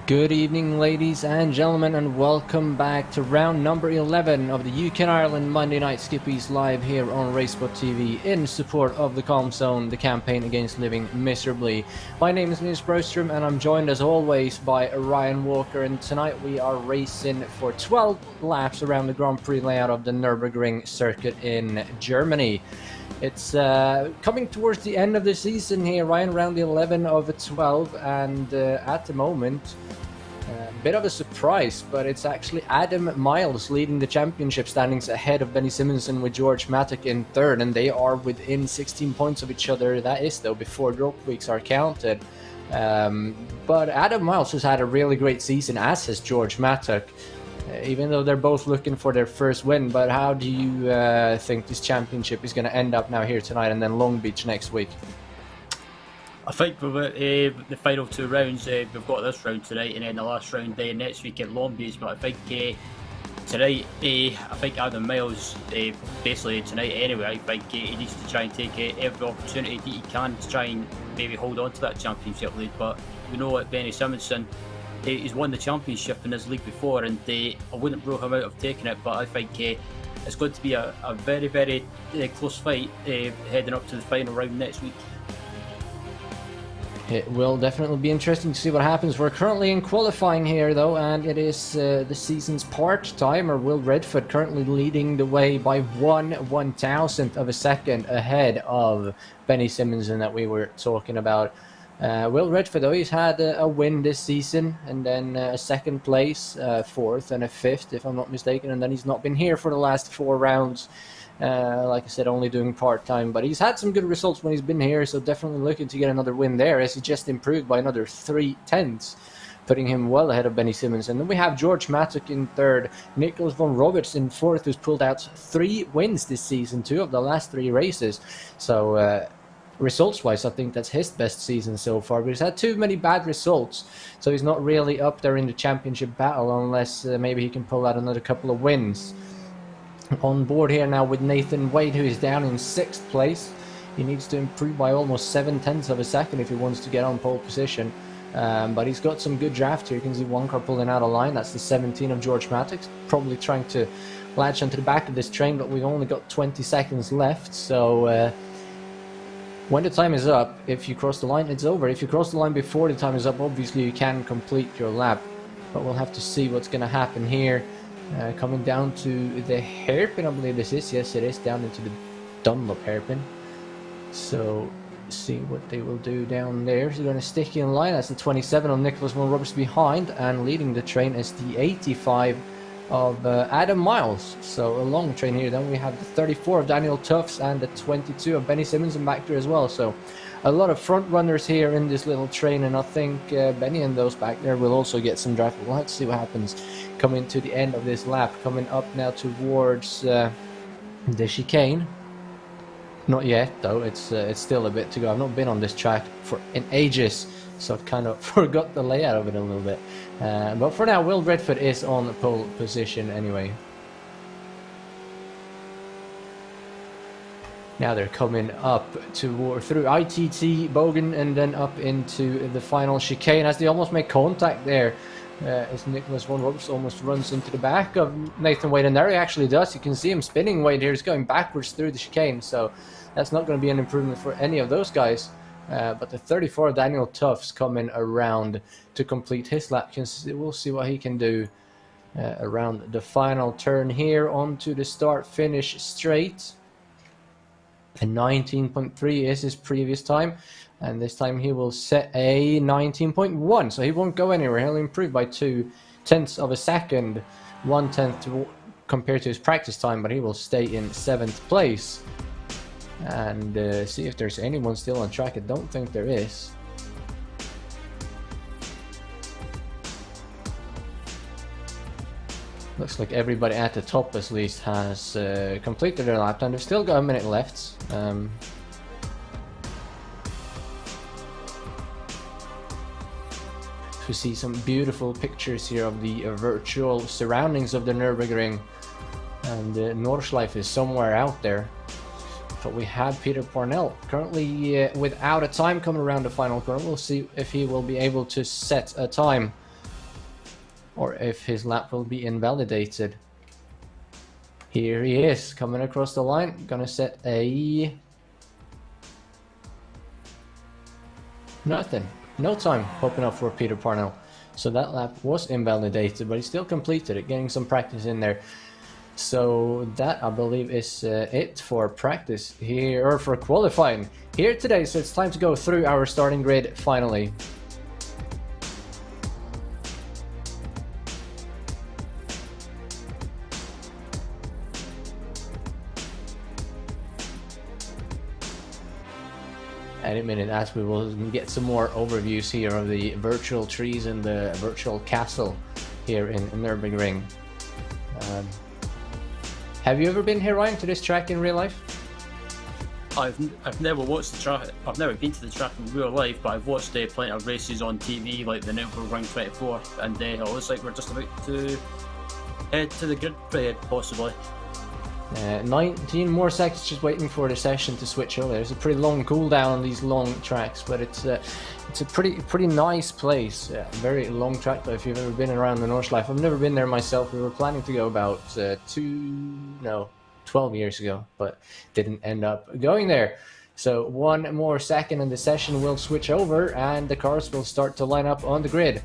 Good evening, ladies and gentlemen, and welcome back to round number 11 of the UK and Ireland Monday Night Skippys live here on RaceSpotTV in support of the Calm Zone, the campaign against living miserably. My name is Nils Broström, and I'm joined as always by Ryan Walker, and tonight we are racing for 12 laps around the Grand Prix layout of the Nurburgring circuit in Germany. It's coming towards the end of the season here, Ryan, round 11 of 12, and at the moment, a bit of a surprise, but it's actually Adam Miles leading the championship standings ahead of Benny Simonsen with George Mattock in third, and they are within 16 points of each other. That is, though, before drop weeks are counted. But Adam Miles has had a really great season, as has George Mattock. Even though they're both looking for their first win. But how do you think this championship is going to end up now here tonight and then Long Beach next week? I think we've got the final two rounds. We've got this round tonight and then the last round next week at Long Beach. But I think tonight, I think Adam Miles, basically tonight anyway, I think he needs to try and take every opportunity that he can to try and maybe hold on to that championship lead. But we know that Benny Simonsen, he's won the championship in his league before, and I wouldn't rule him out of taking it, but I think it's going to be a very, very close fight heading up to the final round next week. It will definitely be interesting to see what happens. We're currently in qualifying here, though, and it is the season's part-timer, Will Redford, currently leading the way by 1/1000th of a second ahead of Benny Simonsen that we were talking about. Will Redford, though, he's had a win this season, and then a second place, fourth, and a fifth, if I'm not mistaken, and then he's not been here for the last 4 rounds. Like I said, only doing part-time, but he's had some good results when he's been here, so definitely looking to get another win there, as he just improved by another 3/10, putting him well ahead of Benny Simonsen. And then we have George Mattock in third, Nicholas von Roberts in fourth, who's pulled out 3 wins this season, 2 of the last 3 races. So results-wise, I think that's his best season so far, but he's had too many bad results, so he's not really up there in the championship battle unless maybe he can pull out another couple of wins. On board here now with Nathan Wade, who is down in 6th place. He needs to improve by almost 7/10 of a second if he wants to get on pole position, but he's got some good draft here. You can see one car pulling out of line. That's the 17 of George Mattock, probably trying to latch onto the back of this train, but we've only got 20 seconds left, so when the time is up, if you cross the line, it's over. If you cross the line before the time is up, obviously you can complete your lap. But we'll have to see what's going to happen here. Coming down to the hairpin, I believe this is. Yes, it is, down into the Dunlop hairpin. So, see what they will do down there. So they're going to stick in line. That's the 27 of Nicholas von Roberts behind. And leading the train is the 85 of Adam Miles. So a long train here. Then we have the 34 of Daniel Tufts and the 22 of Benny Simonsen back there as well. So a lot of front runners here in this little train, and I think Benny and those back there will also get some draft. We'll have to see what happens coming to the end of this lap. Coming up now towards the chicane. Not yet, though. It's still a bit to go. I've not been on this track in ages, so I've kind of forgot the layout of it a little bit. But for now, Will Redford is on pole position anyway. Now they're coming up through ITT, Bogan, and then up into the final chicane as they almost make contact there. As Nicholas von Roberts almost runs into the back of Nathan Wade, and there he actually does. You can see him spinning. Wade here is going backwards through the chicane, so that's not going to be an improvement for any of those guys. But the 34 Daniel Tufts coming around to complete his lap. We'll see what he can do around the final turn here onto the start-finish straight. A 19.3 is his previous time, and this time he will set a 19.1, so he won't go anywhere. He'll improve by 2/10 of a second, 1/10 compared to his practice time, but he will stay in 7th place. And see if there's anyone still on track. I don't think there is. Looks like everybody at the top at least has completed their lap time. They've still got a minute left. We see some beautiful pictures here of the virtual surroundings of the Nurburgring, and the Nordschleife is somewhere out there. But we have Peter Parnell currently without a time coming around the final corner. We'll see if he will be able to set a time. or if his lap will be invalidated. Here he is, coming across the line, gonna set a... nothing. No time popping up for Peter Parnell. So that lap was invalidated, but he still completed it, getting some practice in there. So that, I believe, is it for practice here, or for qualifying here today. So it's time to go through our starting grid finally. Any minute, as we will get some more overviews here of the virtual trees and the virtual castle here in Nurburgring. Have you ever been here, Ryan, to this track in real life? I've never watched the track. I've never been to the track in real life, but I've watched plenty of races on TV, like the Nurburgring 24, and it looks like we're just about to head to the grid, possibly. 19 more seconds just waiting for the session to switch over. There's a pretty long cooldown on these long tracks, but it's a pretty nice place. Very long track though, if you've ever been around the Nordschleife. I've never been there myself. We were planning to go about 12 years ago, but didn't end up going there. So 1 more second and the session will switch over and the cars will start to line up on the grid.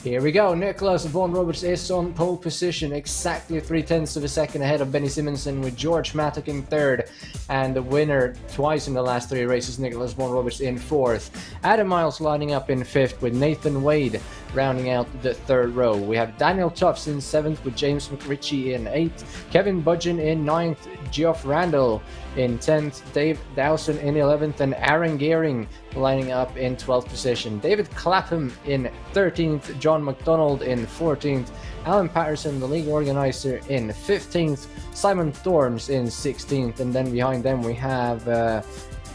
Here we go. Nicholas von Roberts is on pole position, exactly 0.3 of a second ahead of Benny Simonsen, with George Mattock in third, and the winner twice in the last 3 races, Nicholas von Roberts, in fourth. Adam Miles lining up in fifth, with Nathan Wade rounding out the third row. We have Daniel Tufts in seventh, with James McRitchie in eighth, Kevin Budgeon in ninth, Geoff Randall in 10th, Dave Dawson in 11th, and Aaron Gehring lining up in 12th position. David Clapham in 13th, John McDonald in 14th, Alan Patterson, the league organizer, in 15th, Simon Thorns in 16th, and then behind them we have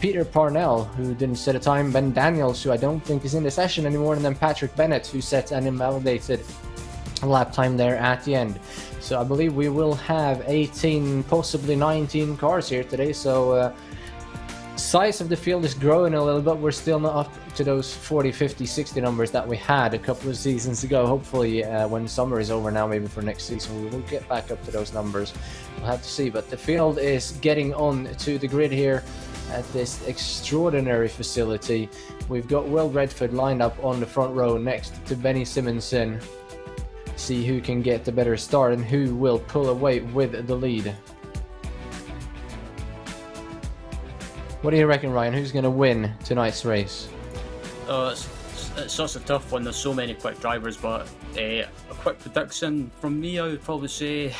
Peter Parnell, who didn't set a time, Ben Daniels, who I don't think is in the session anymore, and then Patrick Bennett, who set an invalidated lap time there at the end. So I believe we will have 18, possibly 19 cars here today. So size of the field is growing a little bit. We're still not up to those 40, 50, 60 numbers that we had a couple of seasons ago. Hopefully when summer is over now, maybe for next season, we will get back up to those numbers. We'll have to see. But the field is getting on to the grid here at this extraordinary facility. We've got Will Redford lined up on the front row next to Benny Simonsen. See who can get the better start and who will pull away with the lead. What do you reckon, Ryan? Who's going to win tonight's race? It's such a tough one. There's so many quick drivers, but a quick prediction from me, I would probably say,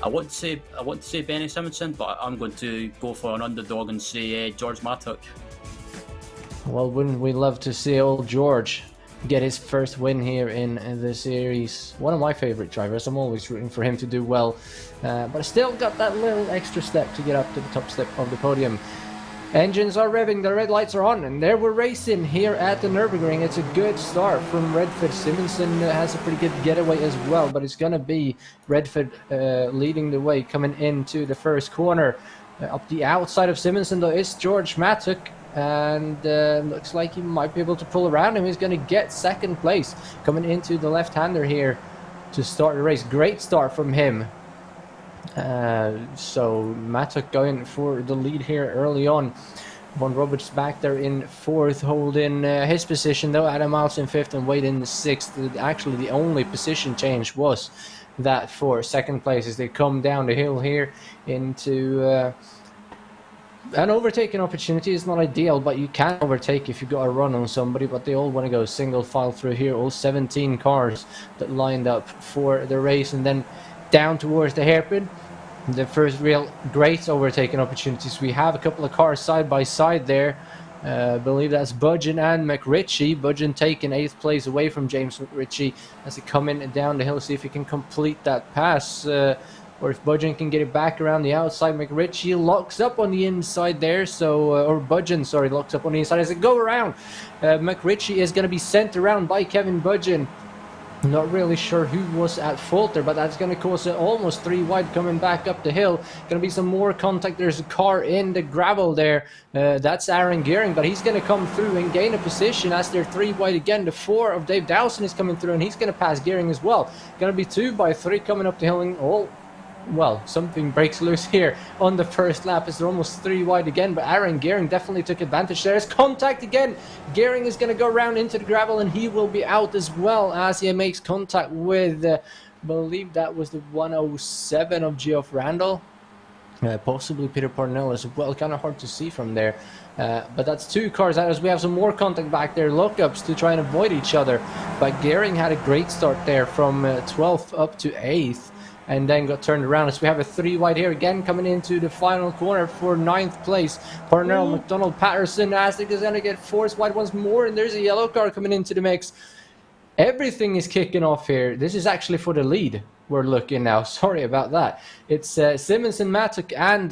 I want to say Benny Simonsen, but I'm going to go for an underdog and say George Mattock. Well, wouldn't we love to see old George get his first win here in the series? One of my favorite drivers. I'm always rooting for him to do well, but I still got that little extra step to get up to the top step of the podium. Engines are revving, the red lights are on, and there we're racing here at the Nurburgring. It's a good start from Redford. Simonsen has a pretty good getaway as well, but it's gonna be Redford leading the way coming into the first corner. Up the outside of Simonsen though is George Mattock, and looks like he might be able to pull around him. He's going to get second place coming into the left-hander here to start the race. Great start from him. So Mattock going for the lead here early on. Von Roberts back there in fourth, holding his position though. Adam Miles in fifth and Wade in sixth. Actually, the only position change was that for second place as they come down the hill here into an overtaking opportunity. Is not ideal, but you can overtake if you got a run on somebody. But they all want to go single file through here. All 17 cars that lined up for the race, and then down towards the hairpin. The first real great overtaking opportunities. We have a couple of cars side by side there. I believe that's Budgeon and McRitchie. Budgeon taking 8th place away from James McRitchie as he come in down the hill. See if he can complete that pass. Or if Budgeon can get it back around the outside. McRitchie locks up on the inside there. So, or Budgeon, sorry, locks up on the inside as it go around. McRitchie is going to be sent around by Kevin Budgeon. Not really sure who was at fault there, but that's going to cause it almost 3 wide coming back up the hill. Going to be some more contact. There's a car in the gravel there. That's Aaron Gearing, but he's going to come through and gain a position as they're 3 wide again. The 4 of Dave Dowson is coming through, and he's going to pass Gearing as well. Going to be 2 by 3 coming up the hill, and all. Well, something breaks loose here on the first lap as they're almost 3 wide again, but Aaron Gearing definitely took advantage. There's contact again. Gearing is going to go around into the gravel, and he will be out as well as he makes contact with, I believe that was the 107 of Geoff Randall. Possibly Peter Parnell as well. Kind of hard to see from there. But that's 2 cars out as we have some more contact back there. Lockups to try and avoid each other. But Gearing had a great start there from 12th up to 8th. And then got turned around as we have a 3 wide here again coming into the final corner for 9th place. Parnell, McDonald, Patterson, Aztec is going to get forced wide once more, and there's a yellow car coming into the mix. Everything is kicking off here. This is actually for the lead we're looking now. Sorry about that. It's Simmons and Mattock and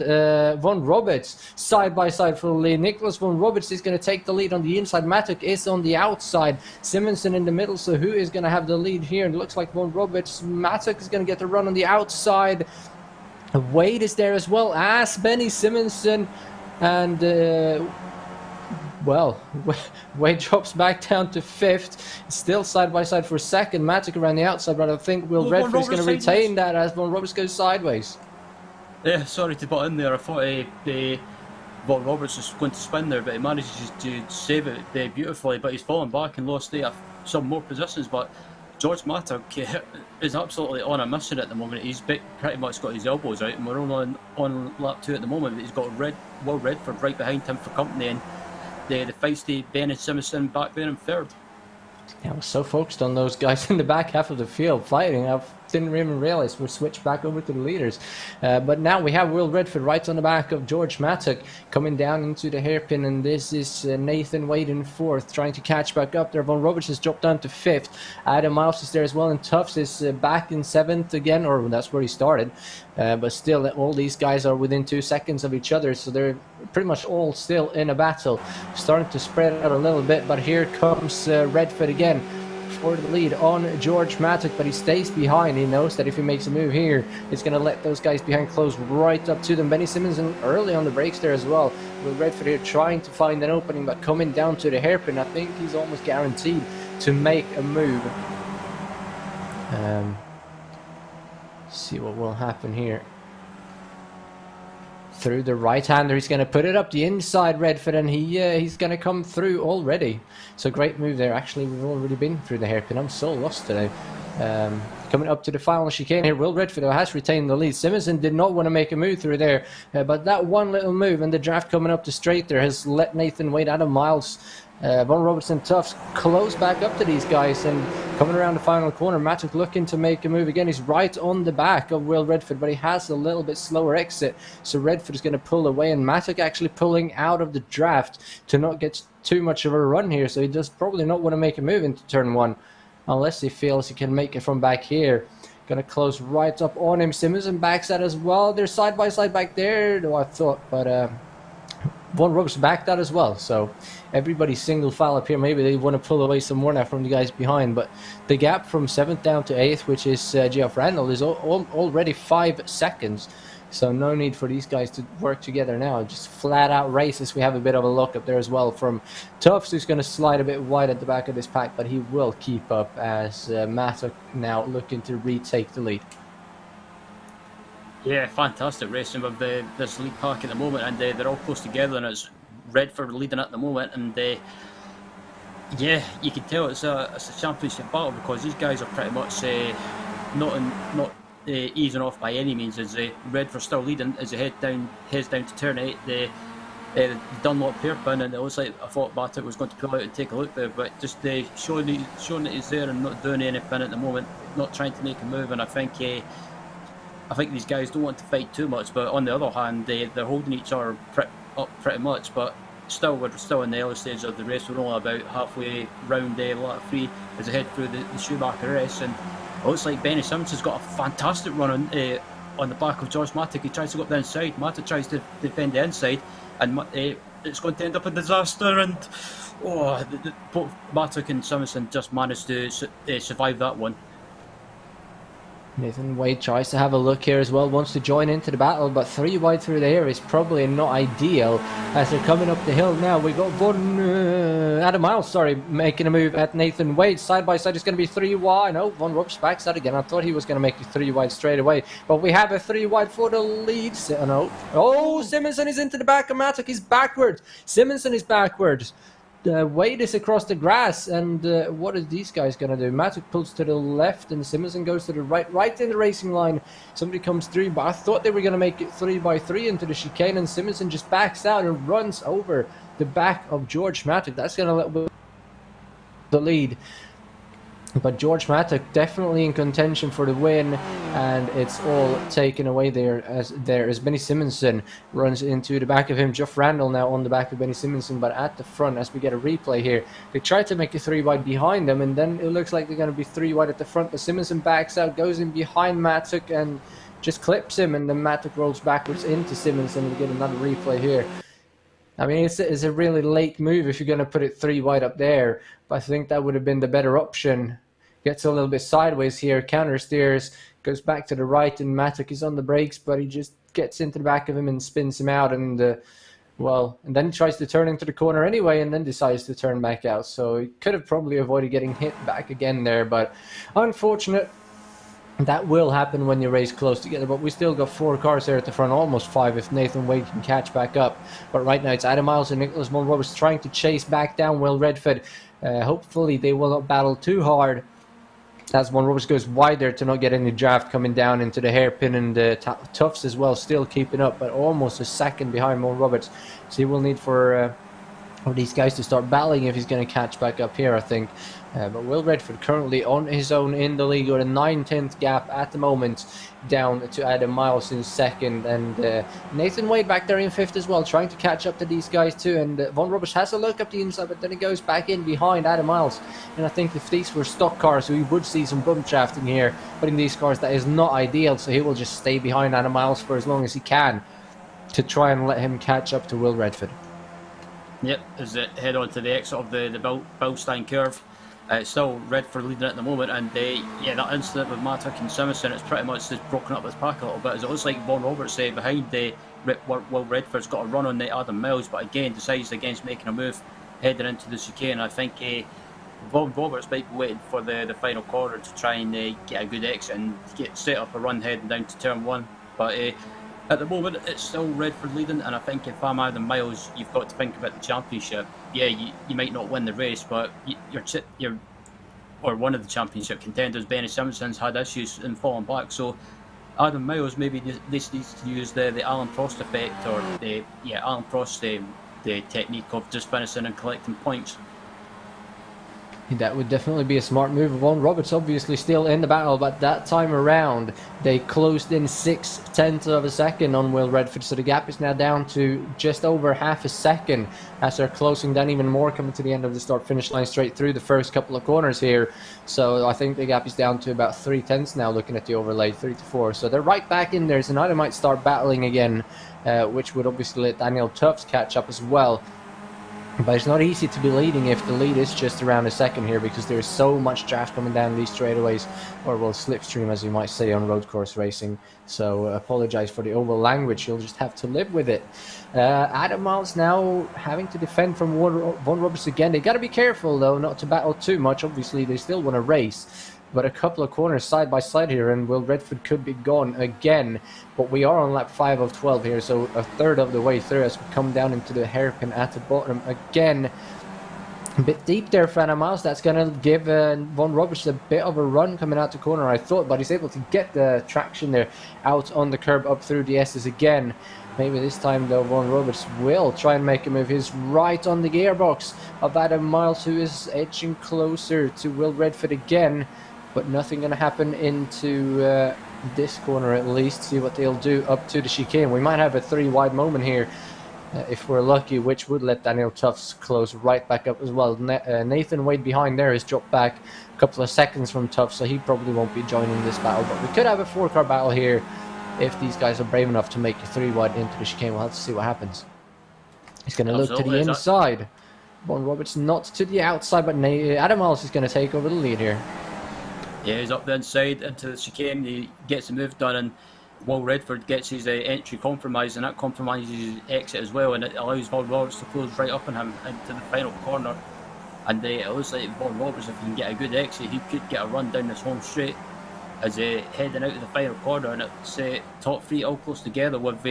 Von Roberts side by side for the lead. Nicholas Von Roberts is going to take the lead on the inside. Mattock is on the outside. Simonson in the middle. So who is going to have the lead here? It looks like Von Roberts. Mattock is going to get the run on the outside. Wade is there as well as Benny Simonson. And well, Wade drops back down to 5th. Still side by side for 2nd. Mattock around the outside, but I think Will Redford is going to retain that as Von Roberts goes sideways. Yeah, sorry to butt in there. I thought Von Roberts was going to spin there, but he manages to save it beautifully. But he's fallen back and lost some more positions. But George Mattock is absolutely on a mission at the moment. He's pretty much got his elbows out, and we're only on lap 2 at the moment. But he's got Will Redford right behind him for company, and the feisty Ben and Simpson back there in 3rd. Yeah, I was so focused on those guys in the back half of the field fighting. I didn't even realize we're switched back over to the leaders. But now we have Will Redford right on the back of George Mattock coming down into the hairpin, and this is Nathan Wade in 4th trying to catch back up there. Von Roberts has dropped down to 5th. Adam Miles is there as well, and Tufts is back in 7th again, or that's where he started. But still, all these guys are within 2 seconds of each other, so they're pretty much all still in a battle. Starting to spread out a little bit, but here comes Redford again for the lead on George Mattock, but he stays behind. He knows that if he makes a move here, it's going to let those guys behind close right up to them. Benny Simmons and early on the brakes there as well. Will Redford here trying to find an opening, but coming down to the hairpin, I think he's almost guaranteed to make a move. See what will happen here. Through the right-hander, he's going to put it up the inside, Redford, and he's going to come through already. So great move there. Actually, we've already been through the hairpin. I'm so lost today. Coming up to the final chicane here, Will Redford has retained the lead. Simonson did not want to make a move through there, but that one little move and the draft coming up the straight there has let Nathan Wade, Adam Miles, Von Robertson, Tufts close back up to these guys, and coming around the final corner, Mattock looking to make a move again. He's right on the back of Will Redford, but he has a little bit slower exit, so Redford is going to pull away, and Mattock actually pulling out of the draft to not get too much of a run here, so he does probably not want to make a move into turn 1 unless he feels he can make it from back here. Going to close right up on him. Simonson backs that as well. They're side by side back there, though I thought, but Von Roberts backed that as well, so everybody's single file up here. Maybe they want to pull away some more now from the guys behind, but the gap from 7th down to 8th, which is Geoff Randall, is already 5 seconds, so no need for these guys to work together now. Just flat out races. We have a bit of a look up there as well from Tufts, who's going to slide a bit wide at the back of this pack, but he will keep up as Mattock now looking to retake the lead. Yeah, fantastic racing with this lead pack at the moment, and they're all close together, and it's Redford leading at the moment, and yeah, you can tell it's a championship battle because these guys are pretty much not easing off by any means. As Redford still leading as they heads down to turn 8, the Dunlop hairpin, and it looks like I thought Mattock was going to pull out and take a look there, but just showing that he's there and not doing anything at the moment, not trying to make a move, and I think these guys don't want to fight too much, but on the other hand, they're holding each other up pretty much, but still, we're still in the early stage of the race. We're only about halfway round lap 3 as they head through the Schumacher race, and it looks like Benny Simmons has got a fantastic run on the back of George Mattock. He tries to go up the inside, Mattock tries to defend the inside, and it's going to end up a disaster. And both Matic and Simonson just managed to survive that one. Nathan Wade tries to have a look here as well, wants to join into the battle, but 3 wide through there is probably not ideal as they're coming up the hill now. We got Adam Miles, making a move at Nathan Wade. Side by side, it's going to be 3 wide. No, Von Roberts backs out again. I thought he was going to make it 3 wide straight away, but we have a 3 wide for the lead. Oh, Simonson is into the back of Matic. He's backwards. Simonson is backwards. Wade is across the grass, and what are these guys going to do? Matic pulls to the left, and Simonson goes to the right in the racing line. Somebody comes through, but I thought they were going to make it 3 by 3 into the chicane, and Simonson just backs out and runs over the back of George Matic. That's going to let the lead. But George Matic definitely in contention for the win, and it's all taken away there as Benny Simonson runs into the back of him. Geoff Randall now on the back of Benny Simonson, but at the front as we get a replay here. They try to make a 3 wide behind them, and then it looks like they're going to be 3 wide at the front, but Simonson backs out, goes in behind Matic and just clips him, and then Matic rolls backwards into Simonson. We get another replay here. I mean, it's a really late move if you're going to put it 3 wide up there, but I think that would have been the better option. Gets a little bit sideways here, counter steers, goes back to the right, and Matic is on the brakes, but he just gets into the back of him and spins him out, and and then he tries to turn into the corner anyway, and then decides to turn back out. So he could have probably avoided getting hit back again there, but unfortunate. That will happen when you race close together, but we still got 4 cars there at the front, almost 5 if Nathan Wade can catch back up. But right now it's Adam Miles and Nicholas Von Roberts trying to chase back down Will Redford. Hopefully they will not battle too hard, as Von Roberts goes wide there to not get any draft coming down into the hairpin, and Tufts as well still keeping up, but almost a second behind Von Roberts. So he will need for these guys to start battling if he's going to catch back up here, I think. But Will Redford currently on his own in the league with a 9/10 gap at the moment, down to Adam Miles in second, and Nathan Wade back there in 5th as well, trying to catch up to these guys too. And Von Roberts has a look up the inside, but then he goes back in behind Adam Miles. And I think if these were stock cars, we would see some bump drafting here, but in these cars that is not ideal, so he will just stay behind Adam Miles for as long as he can to try and let him catch up to Will Redford. Yep, as it head on to the exit of the Bilstein curve. Still Redford leading at the moment, and that incident with Matic and Simonson, it's pretty much just broken up his pack a little bit, as it looks like Von Roberts behind Will Redford's got a run on the Adam Miles, but again decides against making a move heading into the chicane. I think Von Roberts might be waiting for the final corner to try and get a good exit and set up a run heading down to turn 1, but at the moment it's still Redford leading, and I think if I'm Adam Miles, you've got to think about the championship. Yeah, you might not win the race, but one of the championship contenders, Benny Simonson's had issues in falling back. So Adam Miles maybe this needs to use the Alan Prost effect, or Alan Prost the technique of just finishing and collecting points. That would definitely be a smart move. Von Roberts obviously still in the battle, but that time around they closed in 6/10 of a second on Will Redford, so the gap is now down to just over half a second as they're closing down even more, coming to the end of the start-finish line straight through the first couple of corners here. So I think the gap is down to about 3/10 now, looking at the overlay, 3 to 4. So they're right back in there, so now they might start battling again, which would obviously let Daniel Tufts catch up as well. But it's not easy to be leading if the lead is just around a second here, because there's so much draft coming down these straightaways, or well, slipstream as you might say on road course racing. So apologize for the over language, you'll just have to live with it. Adam Miles now having to defend from Von Roberts again. They got to be careful though not to battle too much. Obviously they still want to race, but a couple of corners side by side here, and Will Redford could be gone again. But we are on lap 5 of 12 here, so a third of the way through as we come down into the hairpin at the bottom again. A bit deep there for Adam Miles. That's going to give Von Roberts a bit of a run coming out the corner, I thought, but he's able to get the traction there out on the curb up through the S's again. Maybe this time though Von Roberts will try and make a move. He's right on the gearbox of Adam Miles, who is edging closer to Will Redford again. But nothing going to happen into this corner at least. See what they'll do up to the chicane. We might have a 3 wide moment here if we're lucky, which would let Daniel Tufts close right back up as well. Nathan Wade behind there has dropped back a couple of seconds from Tufts, so he probably won't be joining this battle. But we could have a 4-car battle here if these guys are brave enough to make a 3 wide into the chicane. We'll have to see what happens. He's going to look to the Absolutely, inside. Von Roberts not to the outside, but Adam Miles is going to take over the lead here. Yeah, he's up the inside into the chicane. He gets the move done, and Will Redford gets his entry compromised, and that compromises his exit as well, and it allows Von Roberts to close right up on him into the final corner. And it looks like Von Roberts, if he can get a good exit, he could get a run down this home straight as heading out of the final corner, and it's top three all close together with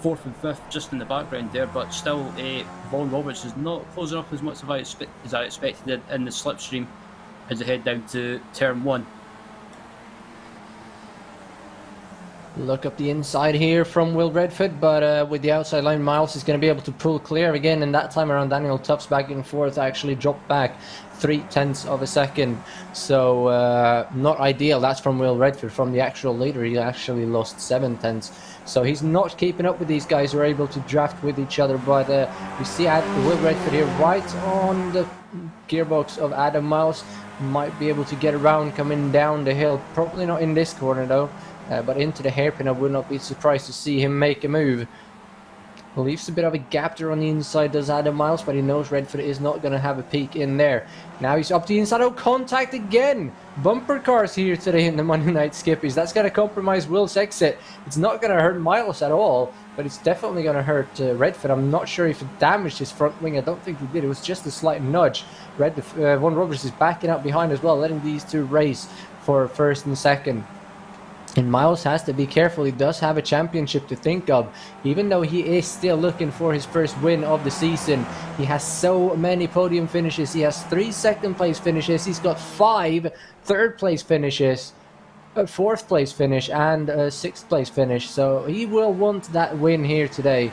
fourth and fifth just in the background there, but still Von Roberts is not closing up as much as I expected in the slipstream as they head down to turn 1. Look up the inside here from Will Redford, but with the outside line, Miles is going to be able to pull clear again, and that time around Daniel Tuff's back and forth actually dropped back 0.3 of a second, so not ideal. That's from Will Redford. From the actual leader, he actually lost 0.7, so he's not keeping up with these guys who are able to draft with each other, but we see Will Redford here right on the gearbox of Adam Miles. Might be able to get around coming down the hill, probably not in this corner though. But into the hairpin, I would not be surprised to see him make a move. Leaves a bit of a gap there on the inside, does Adam Miles, but he knows Redford is not going to have a peek in there. Now he's up the inside. Oh, contact again! Bumper cars here today in the Monday Night Skippies. That's going to compromise Will's exit. It's not going to hurt Miles at all, but it's definitely going to hurt Redford. I'm not sure if it damaged his front wing. I don't think it did. It was just a slight nudge. Von Roberts is backing up behind as well, letting these two race for first and second. And Miles has to be careful. He does have a championship to think of. Even though he is still looking for his first win of the season, he has so many podium finishes. He has 3 second place finishes. He's got 5 third place finishes, a 4th place finish, and a 6th place finish. So he will want that win here today.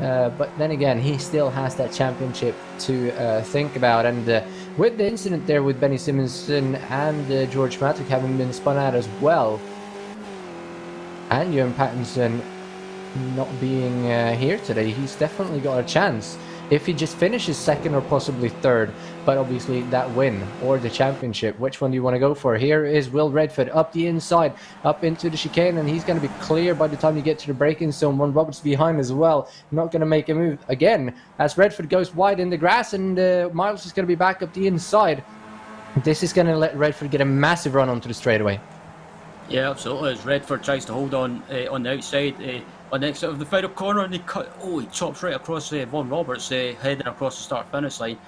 But then again, he still has that championship to think about. And with the incident there with Benny Simonson and George Mattock having been spun out as well, and Ewan Pattinson not being here today, he's definitely got a chance if he just finishes 2nd or possibly 3rd, but obviously that win or the championship. Which one do you want to go for? Here is Will Redford up the inside, up into the chicane, and he's going to be clear by the time you get to the braking zone. Von Roberts behind as well, not going to make a move again as Redford goes wide in the grass, and Miles is going to be back up the inside. This is going to let Redford get a massive run onto the straightaway. Yeah, absolutely. As Redford tries to hold on the outside, on the exit of the final corner, and he chops right across Von Roberts, heading across the start-finish line.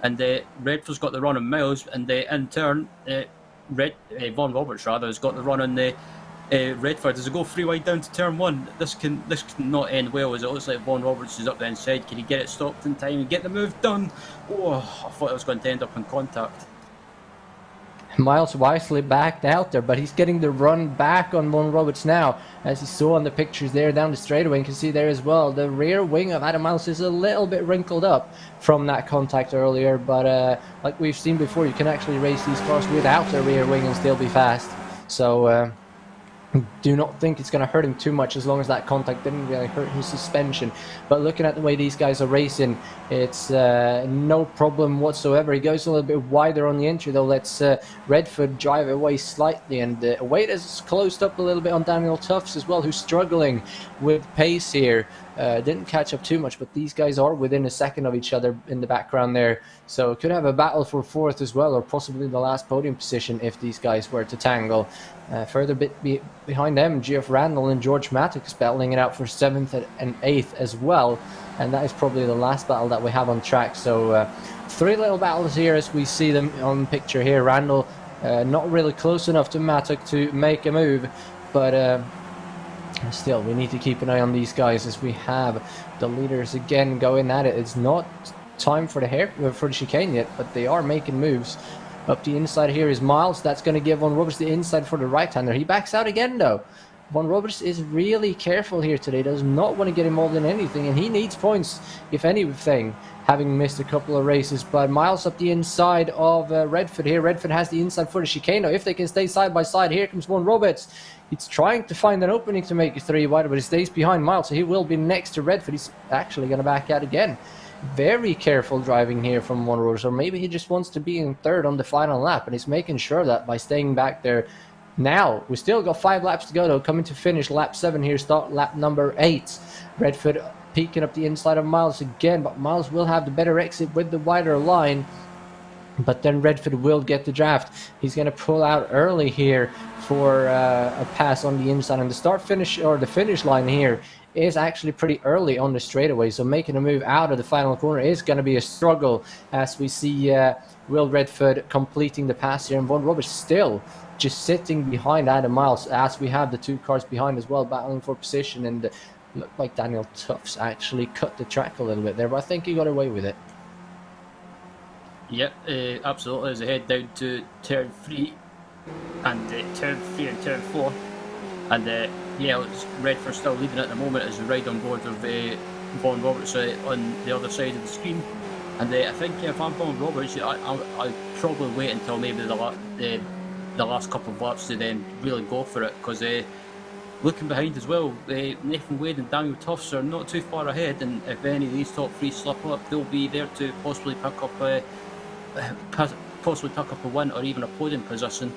And Redford's got the run on Miles, and in turn, Von Roberts has got the run on Redford as they go 3 wide down to turn 1. This cannot end well, as it looks like Von Roberts is up the inside. Can he get it stopped in time and get the move done? Oh, I thought it was going to end up in contact. Miles wisely backed out there, but he's getting the run back on Von Roberts now, as you saw on the pictures there down the straightaway. You can see there as well, the rear wing of Adam Miles is a little bit wrinkled up from that contact earlier, but like we've seen before, you can actually race these cars without a rear wing and still be fast. So do not think it's going to hurt him too much, as long as that contact didn't really hurt his suspension. But looking at the way these guys are racing, it's no problem whatsoever. He goes a little bit wider on the entry though, lets Redford drive away slightly, and Wade has closed up a little bit on Daniel Tuffs as well, who's struggling with pace here. Didn't catch up too much, but these guys are within a second of each other in the background there, so could have a battle for 4th as well, or possibly the last podium position if these guys were to tangle. Further bit behind them, Geoff Randall and George Mattock is battling it out for 7th and 8th as well, and that is probably the last battle that we have on track. So 3 little battles here as we see them on the picture here. Randall not really close enough to Mattock to make a move, but still, we need to keep an eye on these guys as we have the leaders again going at it. It's not time for the chicane yet, but they are making moves. Up the inside here is Miles. That's going to give Von Roberts the inside for the right-hander. He backs out again though. Von Roberts is really careful here today. Does not want to get involved in anything, and he needs points, if anything, having missed a couple of races. But Miles up the inside of Redford here. Redford has the inside for the chicane now. If they can stay side by side, here comes Von Roberts. He's trying to find an opening to make it 3 wide, but he stays behind Miles, so he will be next to Redford. He's actually going to back out again. Very careful driving here from Von Roberts, or maybe he just wants to be in 3rd on the final lap, and he's making sure that by staying back there. Now, we still got 5 laps to go though, coming to finish lap 7 here, start lap number 8. Redford peeking up the inside of Miles again, but Miles will have the better exit with the wider line. But then Redford will get the draft. He's going to pull out early here for a pass on the inside. And the start-finish, or the finish line here, is actually pretty early on the straightaway. So making a move out of the final corner is going to be a struggle, as we see Will Redford completing the pass here. And Von Roberts still just sitting behind Adam Miles, as we have the two cars behind as well, battling for position. And looked like Daniel Tufts actually cut the track a little bit there, but I think he got away with it. Yep, absolutely. As I head down to turn 3 and turn 3 and turn 4, and yeah, it's Redford still leading at the moment as we ride on board with Vaughan Roberts on the other side of the screen. And I think if I'm Vaughan Roberts, I'll probably wait until maybe the last couple of laps to then really go for it, because looking behind as well, Nathan Wade and Daniel Tufts are not too far ahead, and if any of these top 3 slip up, they'll be there to possibly pick up a win or even a podium position.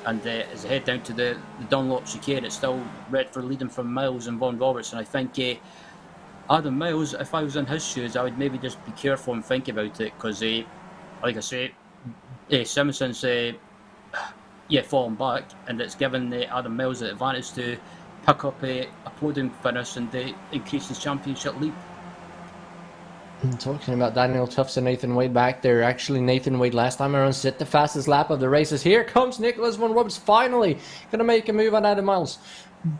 And as I head down to the Dunlop chicane, it's still Redford leading from Miles and Vaughan Roberts. And I think Adam Miles, if I was in his shoes, I would maybe just be careful and think about it, because like I say, Simpson's falling back, and it's given Adam Miles the advantage to pick up a podium finish and increase his championship lead. Talking about Daniel Tufts and Nathan Wade back there, actually Nathan Wade last time around set the fastest lap of the races. Here comes Nicholas Von Roberts, finally going to make a move on Adam Miles.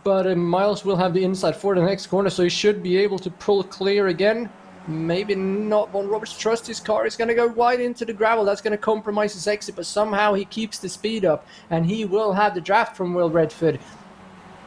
But Miles will have the inside for the next corner, so he should be able to pull clear again. Maybe not. Von Roberts trusts his car. He's going to go wide into the gravel. That's going to compromise his exit, but somehow he keeps the speed up, and he will have the draft from Will Redford.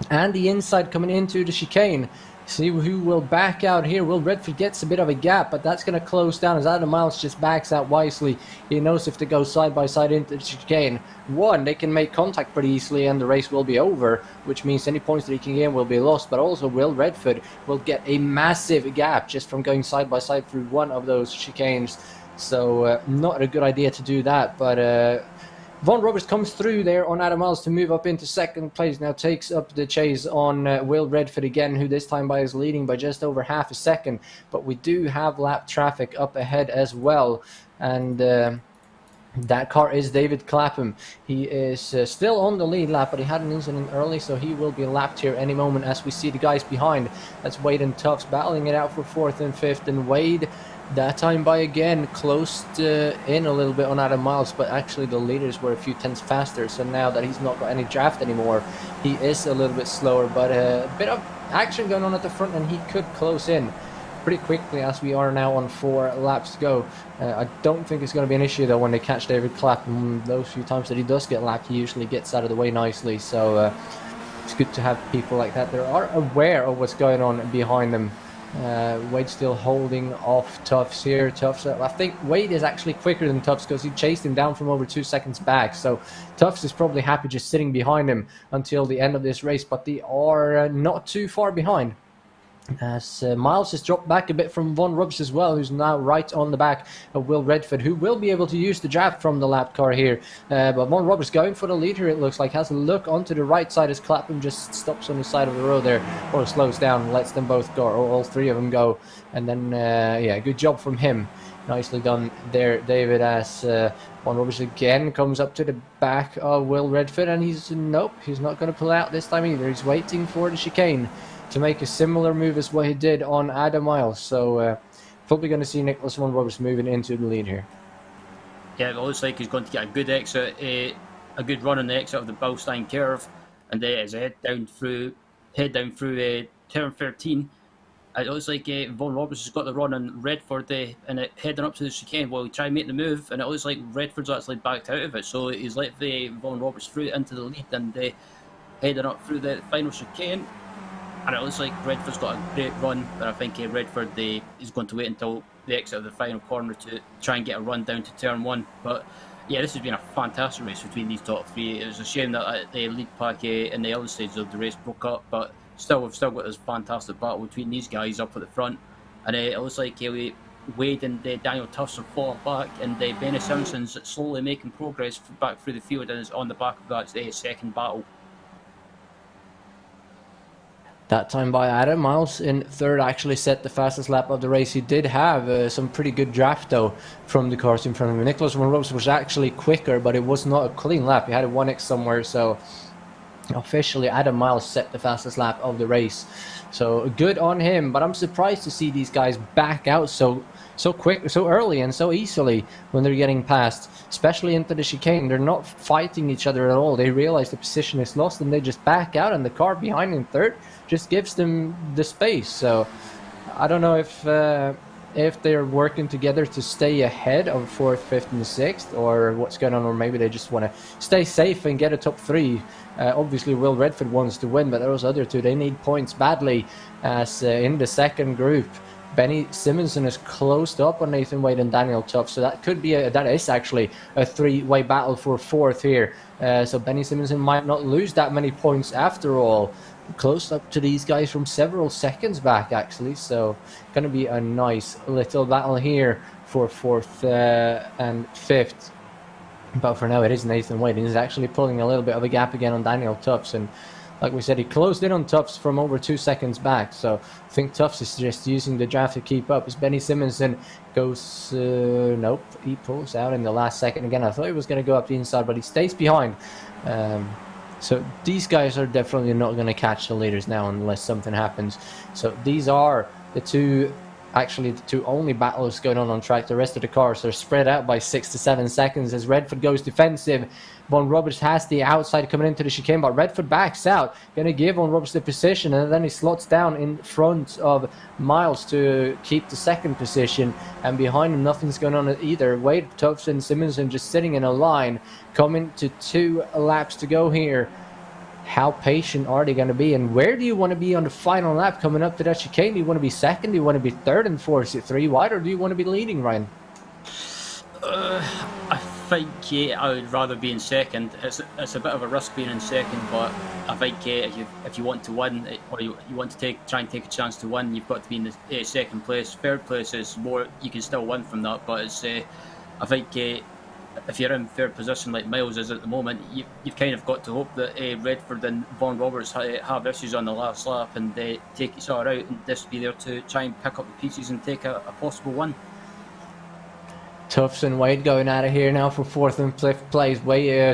And the inside coming into the chicane. See who will back out here. Will Redford gets a bit of a gap, but that's going to close down as Adam Miles just backs out wisely. He knows if they go side by side into the chicane, one, they can make contact pretty easily and the race will be over, which means any points that he can gain will be lost. But also Will Redford will get a massive gap just from going side by side through one of those chicanes. So not a good idea to do that, but Von Roberts comes through there on Adam Miles to move up into second place. Now takes up the chase on Will Redford again, who this time is leading by just over half a second. But we do have lap traffic up ahead as well. And that car is David Clapham. He is still on the lead lap, but he had an incident early, so he will be lapped here any moment as we see the guys behind. That's Wade and Tufts battling it out for 4th and 5th. And Wade, that time by again, closed in a little bit on Adam Miles, but actually the leaders were a few tenths faster. So now that he's not got any draft anymore, he is a little bit slower, but a bit of action going on at the front, and he could close in pretty quickly as we are now on 4 laps to go. I don't think it's going to be an issue though when they catch David Clapham. Those few times that he does get lapped, he usually gets out of the way nicely. So it's good to have people like that that are aware of what's going on behind them. Wade still holding off Tufts here. Tufts, I think Wade is actually quicker than Tufts because he chased him down from over 2 seconds back. So Tufts is probably happy just sitting behind him until the end of this race, but they are not too far behind. As Miles has dropped back a bit from Von Roberts as well, who's now right on the back of Will Redford, who will be able to use the draft from the lap car here. But Von Roberts going for the lead here, it looks like. Has a look onto the right side as Clapham just stops on the side of the road there, or slows down and lets them both go, or all 3 of them go. And then, yeah, good job from him. Nicely done there, David, as Von Roberts again comes up to the back of Will Redford, and he's not going to pull out this time either. He's waiting for the chicane to make a similar move as what he did on Adam Miles. So probably going to see Nicholas Von Roberts moving into the lead here. Yeah, it looks like he's going to get a good exit, a good run on the exit of the Bilstein curve, and as I head down through turn 13. It looks like Von Roberts has got the run on Redford and heading up to the chicane while he try and make the move, and it looks like Redford's actually backed out of it, so he's let Von Roberts through into the lead and heading up through the final chicane. And it looks like Redford's got a great run, but I think Redford is going to wait until the exit of the final corner to try and get a run down to turn 1. But yeah, this has been a fantastic race between these top 3. It was a shame that the lead pack in the other stages of the race broke up, but still we've still got this fantastic battle between these guys up at the front. And it looks like Wade and Daniel Tufts are falling back, and Benny Simpson's slowly making progress back through the field and is on the back of that second battle. That time by Adam. Miles in third actually set the fastest lap of the race. He did have some pretty good draft though from the cars in front of him. Nicholas Van Roos was actually quicker, but it was not a clean lap. He had a 1x somewhere, so officially Adam Miles set the fastest lap of the race. So good on him, but I'm surprised to see these guys back out so quick, so early and so easily when they're getting past, especially into the chicane. They're not fighting each other at all. They realize the position is lost and they just back out, and the car behind in third just gives them the space. So I don't know if they're working together to stay ahead of 4th, 5th and 6th, or what's going on, or maybe they just want to stay safe and get a top 3. Obviously Will Redford wants to win, but those other two, they need points badly, as in the second group Benny Simonson is closed up on Nathan Wade and Daniel Tuff, so that could be that is actually a 3-way battle for 4th here. So Benny Simonson might not lose that many points after all. Close up to these guys from several seconds back actually, so going to be a nice little battle here for 4th and 5th. But for now it is Nathan Wade. He's actually pulling a little bit of a gap again on Daniel Tuffs, and like we said, he closed in on Tuffs from over 2 seconds back, so I think Tuffs is just using the draft to keep up. As Benny Simonson goes, nope, he pulls out in the last second again. I thought he was going to go up the inside, but he stays behind. So these guys are definitely not going to catch the leaders now unless something happens. So these are the two, actually the two only battles going on track. The rest of the cars are spread out by 6 to 7 seconds as Redford goes defensive. Von Roberts has the outside coming into the chicane, but Redford backs out, going to give Von Roberts the position, and then he slots down in front of Miles to keep the second position, and behind him nothing's going on either. Wade, Tuffs and Simonson just sitting in a line, coming to 2 laps to go here. How patient are they going to be, and where do you want to be on the final lap coming up to that chicane? Do you want to be second? Do you want to be third and fourth? Is it 3 wide, or do you want to be leading, Ryan? I think I would rather be in second. It's a bit of a risk being in second, but I think if you want to win, or you want to try and take a chance to win, you've got to be in the second place. Third place is more, you can still win from that, but it's I think if you're in third position like Miles is at the moment, you've kind of got to hope that Redford and Von Roberts have issues on the last lap and take each other out, and just be there to try and pick up the pieces and take a possible win. Tuffs and Wade going out of here now for 4th and 5th place.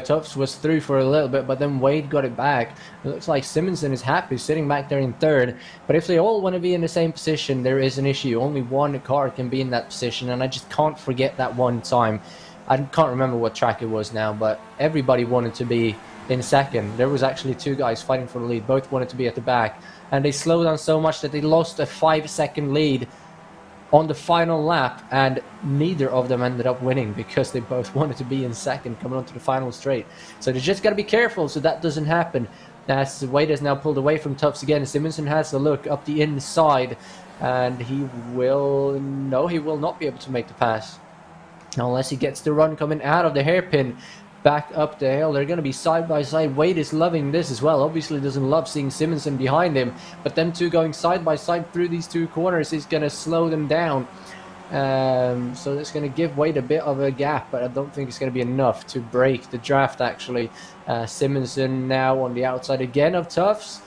Tuffs was through for a little bit, but then Wade got it back. It looks like Simonson is happy sitting back there in third, but if they all want to be in the same position, there is an issue. Only one car can be in that position, and I just can't forget that one time. I can't remember what track it was now, but everybody wanted to be in second. There was actually 2 guys fighting for the lead. Both wanted to be at the back, and they slowed down so much that they lost a 5-second lead on the final lap, and neither of them ended up winning because they both wanted to be in second coming onto the final straight. So they just got to be careful so that doesn't happen. As Wade has now pulled away from Tuffs again, Simonson has a look up the inside, and he will not be able to make the pass unless he gets the run coming out of the hairpin back up the hill. They're going to be side by side. Wade is loving this as well. Obviously doesn't love seeing Simonson behind him, but them two going side by side through these 2 corners is going to slow them down. So it's going to give Wade a bit of a gap, but I don't think it's going to be enough to break the draft actually. Simonson now on the outside again of Tuffs.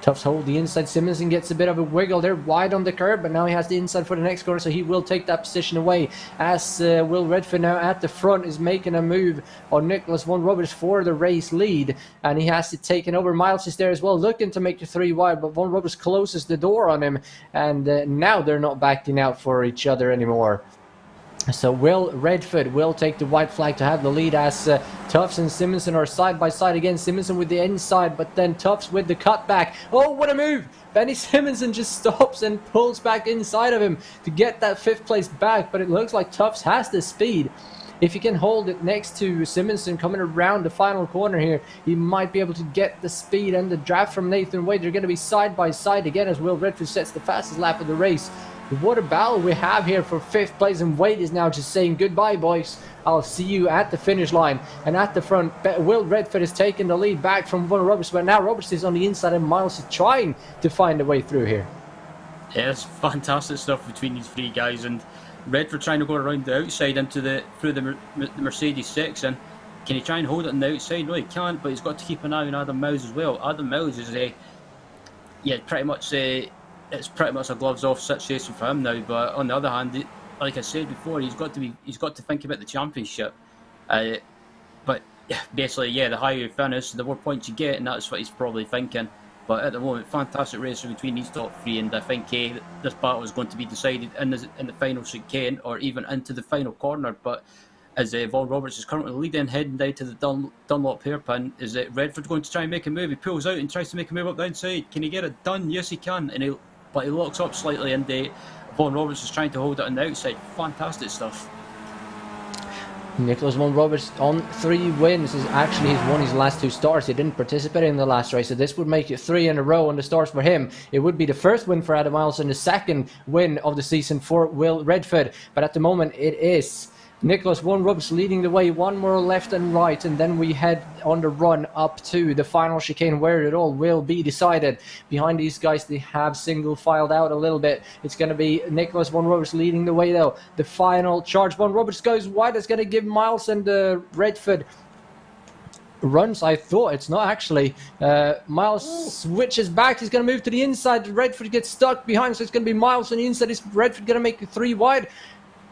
Tuffs hold the inside. Simonson gets a bit of a wiggle. They're wide on the curb, but now he has the inside for the next corner, so he will take that position away. As Will Redford now at the front is making a move on Nicholas Von Roberts for the race lead, and he has it taken over. Miles is there as well, looking to make the 3 wide, but Von Roberts closes the door on him, and now they're not backing out for each other anymore. So Will Redford will take the white flag to have the lead as Tuffs and Simonson are side by side again. Simonson with the inside, but then Tuffs with the cutback. Oh, what a move! Benny Simonson just stops and pulls back inside of him to get that 5th place back, but it looks like Tuffs has the speed. If he can hold it next to Simonson coming around the final corner here, he might be able to get the speed and the draft from Nathan Wade. They're going to be side by side again as Will Redford sets the fastest lap of the race. What a battle we have here for 5th place, and Wade is now just saying goodbye, boys. I'll see you at the finish line. And at the front, Will Redford has taken the lead back from Von Roberts, but now Roberts is on the inside and Miles is trying to find a way through here. Yeah, it's fantastic stuff between these 3 guys, and Redford trying to go around the outside through the Mercedes 6, and can he try and hold it on the outside? No, he can't, but he's got to keep an eye on Adam Miles as well. Adam Miles is yeah, it's pretty much a gloves off situation for him now. But on the other hand, like I said before, he's got to think about the championship. But basically, yeah, the higher you finish, the more points you get, and that's what he's probably thinking. But at the moment, fantastic race between these top three, and I think this battle is going to be decided in the final chicane or even into the final corner. But as Vaughan Roberts is currently leading, heading down to the Dunlop hairpin, is Redford going to try and make a move? He pulls out and tries to make a move up the inside. Can he get it done? Yes, he can. But he locks up slightly, and Vaughan Roberts is trying to hold it on the outside. Fantastic stuff. Nicholas Vaughan Roberts on 3 wins. He's won his last 2 starts. He didn't participate in the last race, so this would make it 3 in a row on the starts for him. It would be the first win for Adam Miles and the second win of the season for Will Redford. But at the moment, it is Nicholas Vaughan Roberts leading the way, 1 more left and right, and then we head on the run up to the final chicane where it all will be decided. Behind these guys, they have single filed out a little bit. It's going to be Nicholas Vaughan Roberts leading the way though. The final charge, Vaughan Roberts goes wide. It's going to give Miles and Redford runs. I thought it's not actually. Miles switches back. He's going to move to the inside. Redford gets stuck behind, so it's going to be Miles on the inside. Is Redford going to make it 3 wide?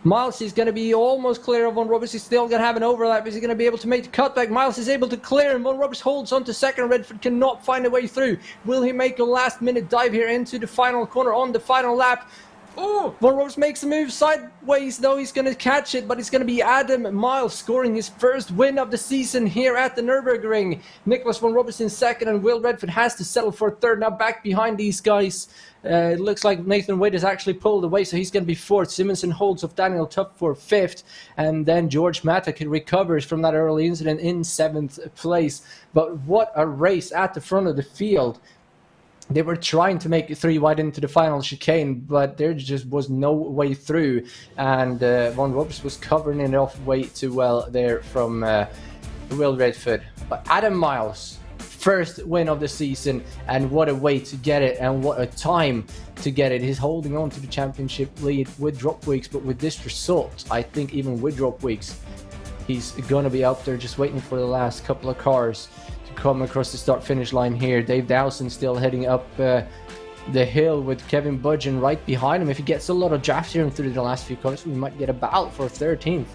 Miles is going to be almost clear of Vaughan Roberts. He's still going to have an overlap. Is he going to be able to make the cutback? Miles is able to clear, and Vaughan Roberts holds on to second. Redford cannot find a way through. Will he make a last-minute dive here into the final corner on the final lap? Oh, Vaughan Roberts makes a move sideways, though. He's going to catch it, but it's going to be Adam Miles scoring his first win of the season here at the Nurburgring. Nicholas Vaughan Roberts in second, and Will Redford has to settle for third. Now back behind these guys. It looks like Nathan Wade has actually pulled away, so he's going to be fourth. Simonson holds off Daniel Tupp for fifth, and then George Mattock recovers from that early incident in 7th place. But what a race at the front of the field. They were trying to make it 3 wide into the final chicane, but there just was no way through, and Vaughan Roberts was covering it off way too well there from Will Redford. But Adam Miles, first win of the season, and what a way to get it, and what a time to get it. He's holding on to the championship lead with drop weeks, but with this result, I think even with drop weeks, he's going to be up there just waiting for the last couple of cars to come across the start-finish line here. Dave Dowson still heading up the hill with Kevin Budgeon right behind him. If he gets a lot of drafts here through the last few corners, we might get a battle for 13th.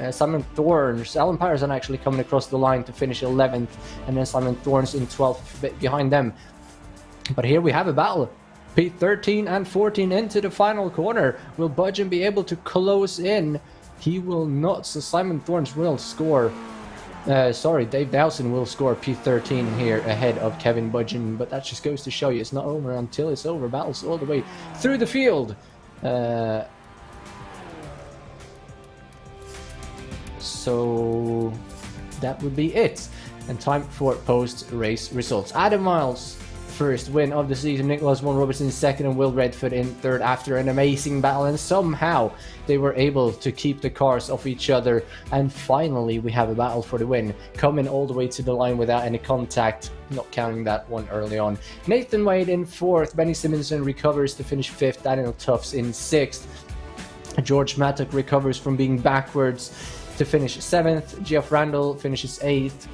Simon Thorns, Alan Patterson actually coming across the line to finish 11th, and then Simon Thorns in 12th behind them. But here we have a battle. P13 and 14 into the final corner. Will Budgeon be able to close in? He will not, so Simon Thorns will score. Dave Dowson will score P13 here ahead of Kevin Budgeon, but that just goes to show you it's not over until it's over. Battles all the way through the field. So that would be it. And time for post-race results. Adam Miles, first win of the season. Nicholas Vaughan Roberts in second, and Will Redford in third after an amazing battle. And somehow they were able to keep the cars off each other. And finally, we have a battle for the win, coming all the way to the line without any contact, not counting that one early on. Nathan Wade in fourth. Benny Simonson recovers to finish fifth. Daniel Tuffs in sixth. George Mattock recovers from being backwards to finish 7th. Geoff Randall finishes 8th.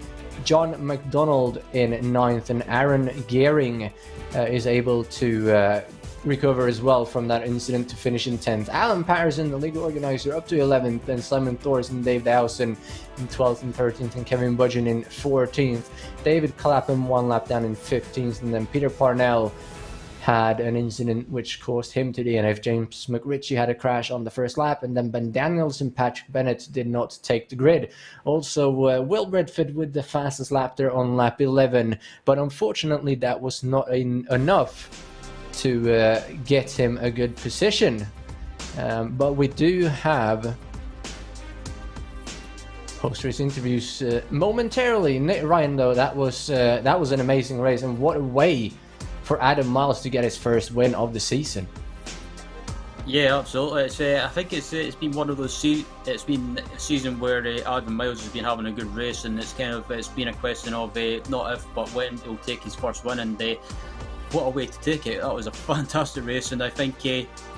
John McDonald in 9th, and Aaron Gehring is able to recover as well from that incident to finish in 10th. Alan Patterson, the league organizer, up to 11th, and Simon Thorns and Dave Dowson in 12th and 13th, and Kevin Budgeon in 14th. David Clapham 1 lap down in 15th, and then Peter Parnell had an incident which caused him to DNF. James McRitchie had a crash on the first lap, and then Ben Daniels and Patrick Bennett did not take the grid. Also, Will Redford with the fastest lap there on lap 11, but unfortunately that was not enough to get him a good position. But we do have post-race interviews momentarily. Ryan, though, that was an amazing race, and what a way for Adam Miles to get his first win of the season. Yeah, absolutely. I think it's been one of those. It's been a season where Adam Miles has been having a good race, and it's been a question of not if but when he'll take his first win. And what a way to take it! That was a fantastic race, and I think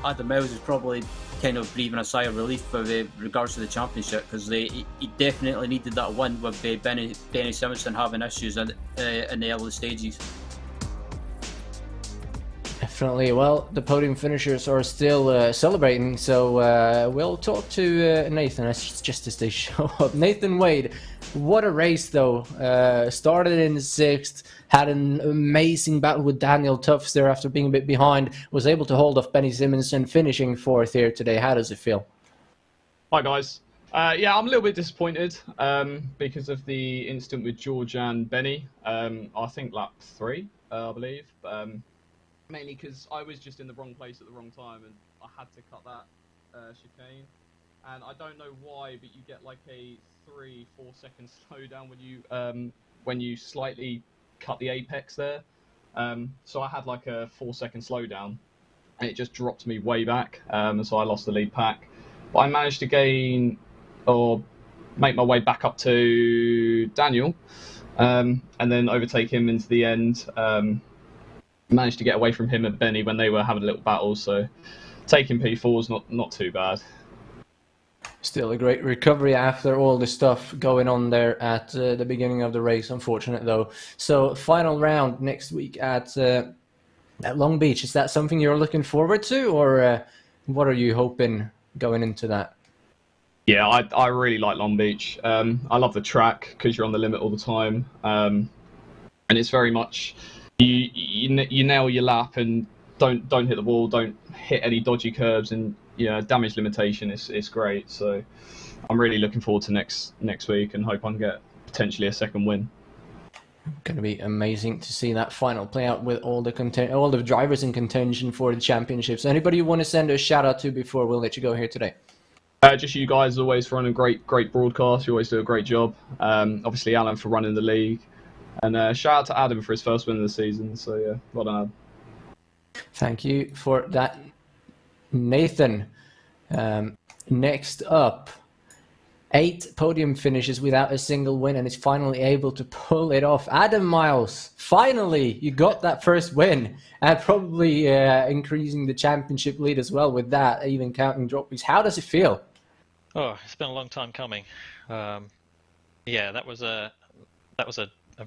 Adam Miles is probably kind of breathing a sigh of relief with regards to the championship, because he definitely needed that win with Benny Simonson having issues in the early stages. Definitely. Well, the podium finishers are still celebrating, so we'll talk to Nathan just as they show up. Nathan Wade, what a race though. Started in 6th, had an amazing battle with Daniel Tufts there after being a bit behind, was able to hold off Benny Simmons and finishing 4th here today. How does it feel? Hi guys. Yeah, I'm a little bit disappointed because of the incident with George and Benny. I think lap 3, I believe. Mainly because I was just in the wrong place at the wrong time and I had to cut that chicane. And I don't know why, but you get like a 3-4 second slowdown when you slightly cut the apex there. So I had like a 4-second slowdown and it just dropped me way back. And so I lost the lead pack. But I managed to gain or make my way back up to Daniel and then overtake him into the end. Managed to get away from him and Benny when they were having a little battle, so taking P4 is not too bad. Still a great recovery after all the stuff going on there at the beginning of the race. Unfortunate though. So final round next week at Long Beach. Is that something you're looking forward to, or what are you hoping going into that? Yeah, I really like Long Beach. I love the track because you're on the limit all the time, and it's very much you nail your lap and don't hit the wall, don't hit any dodgy curves, and damage limitation is great. So I'm really looking forward to next week and hope I can get potentially a second win. Going to be amazing to see that final play out with all the drivers in contention for the championships. Anybody you want to send a shout out to before we'll let you go here today? Just you guys always for running great broadcast. You always do a great job. Obviously Alan for running the league. And shout out to Adam for his first win of the season. So, yeah, well done, Adam. Thank you for that, Nathan. Next up, 8 podium finishes without a single win, and is finally able to pull it off. Adam Miles, finally, you got that first win, and probably increasing the championship lead as well with that, even counting drop weeks. How does it feel? Oh, it's been a long time coming. Yeah, that was a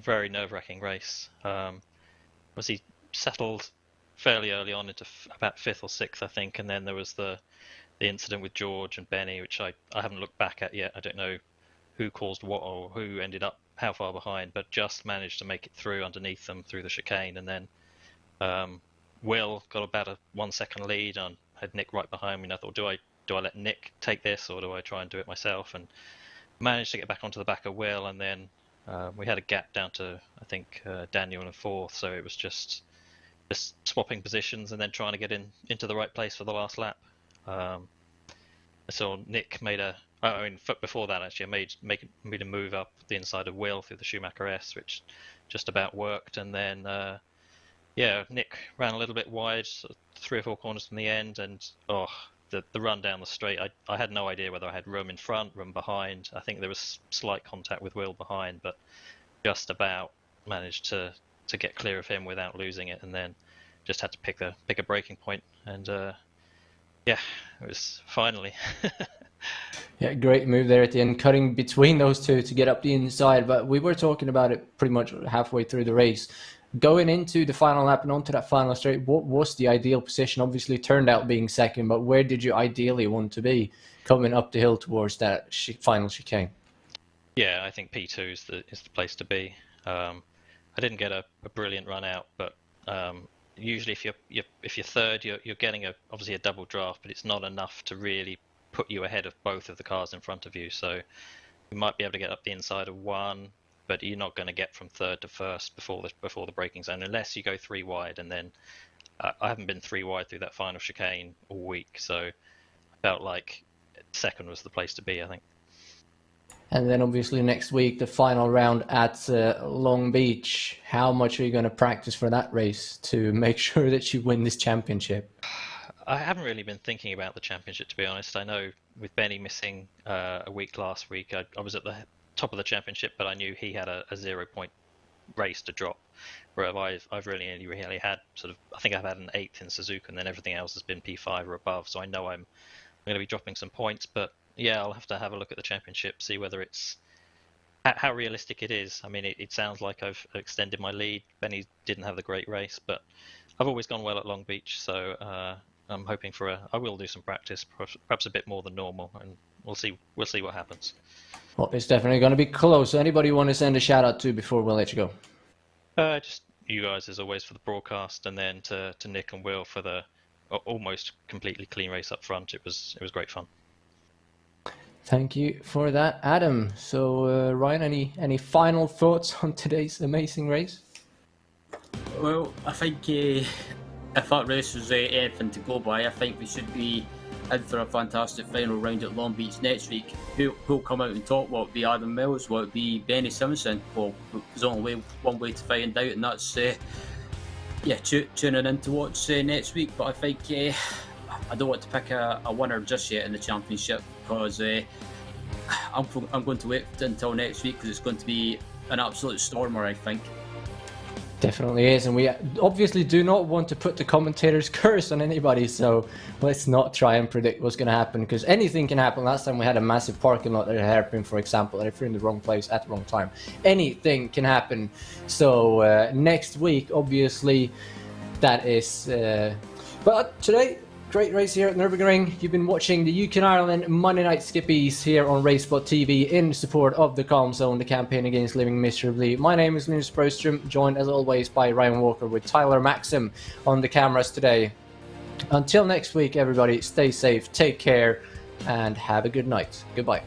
very nerve-wracking race. Was he settled fairly early on into about 5th or 6th, I think, and then there was the incident with George and Benny, which I haven't looked back at yet. I don't know who caused what or who ended up how far behind, but just managed to make it through underneath them through the chicane, and then Will got about a 1-second lead and had Nick right behind me, and I thought, do I let Nick take this or do I try and do it myself? And managed to get back onto the back of Will, and then we had a gap down to, I think, Daniel in 4th, so it was just swapping positions and then trying to get into the right place for the last lap. I saw Nick before that actually, I made a move up the inside of Will through the Schumacher S, which just about worked, and then Nick ran a little bit wide, sort of 3 or 4 corners from the end, and the run down the straight, I had no idea whether I had room in front, room behind. I think there was slight contact with Will behind, but just about managed to get clear of him without losing it, and then just had to pick a breaking point, and it was finally. Yeah, great move there at the end, cutting between those two to get up the inside, but we were talking about it pretty much halfway through the race. Going into the final lap and onto that final straight, what was the ideal position? Obviously, it turned out being second, but where did you ideally want to be coming up the hill towards that final chicane? Yeah, I think P2 is the place to be. I didn't get a brilliant run out, but usually if you're third, you're getting obviously a double draft, but it's not enough to really put you ahead of both of the cars in front of you. So you might be able to get up the inside of one, but you're not going to get from 3rd to 1st before the braking zone unless you go 3 wide. And then I haven't been 3 wide through that final chicane all week, so I felt like 2nd was the place to be, I think. And then obviously next week, the final round at Long Beach. How much are you going to practice for that race to make sure that you win this championship? I haven't really been thinking about the championship, to be honest. I know with Benny missing a week last week, I was at the top of the championship, but I knew he had a 0-point race to drop. Where I've really had I think I've had an 8th in Suzuka, and then everything else has been P5 or above. So I know I'm going to be dropping some points, but yeah, I'll have to have a look at the championship, see whether it's how realistic it is. I mean, it sounds like I've extended my lead. Benny didn't have the great race, but I've always gone well at Long Beach, so I'm hoping for I will do some practice, perhaps a bit more than normal, and we'll see what happens. Well, it's definitely going to be close. Anybody you want to send a shout out to before we'll let you go? Just you guys as always for the broadcast, and then to Nick and Will for the almost completely clean race up front. It was great fun. Thank you for that, Adam. So Ryan, any final thoughts on today's amazing race? Well, I think if that race was anything to go by, I think we should be in for a fantastic final round at Long Beach next week. Who'll come out and talk? Will it be Adam Mills? Will it be Benny Simpson? Well, there's only one way to find out, and that's tuning in to watch next week. But I think I don't want to pick a winner just yet in the championship, because I'm going to wait until next week, because it's going to be an absolute stormer, I think. Definitely is, and we obviously do not want to put the commentator's curse on anybody, so let's not try and predict what's going to happen, because anything can happen. Last time we had a massive parking lot at a hairpin, for example, and if you're in the wrong place at the wrong time, anything can happen. So next week, obviously, that is... but today, great race here at Nurburgring. You've been watching the UK and Ireland Monday Night Skippies here on RaceSpotTV in support of the Calm Zone, the campaign against living miserably. My name is Linus Broström, joined as always by Ryan Walker, with Tyler Maxim on the cameras today. Until next week, everybody, stay safe, take care, and have a good night. Goodbye.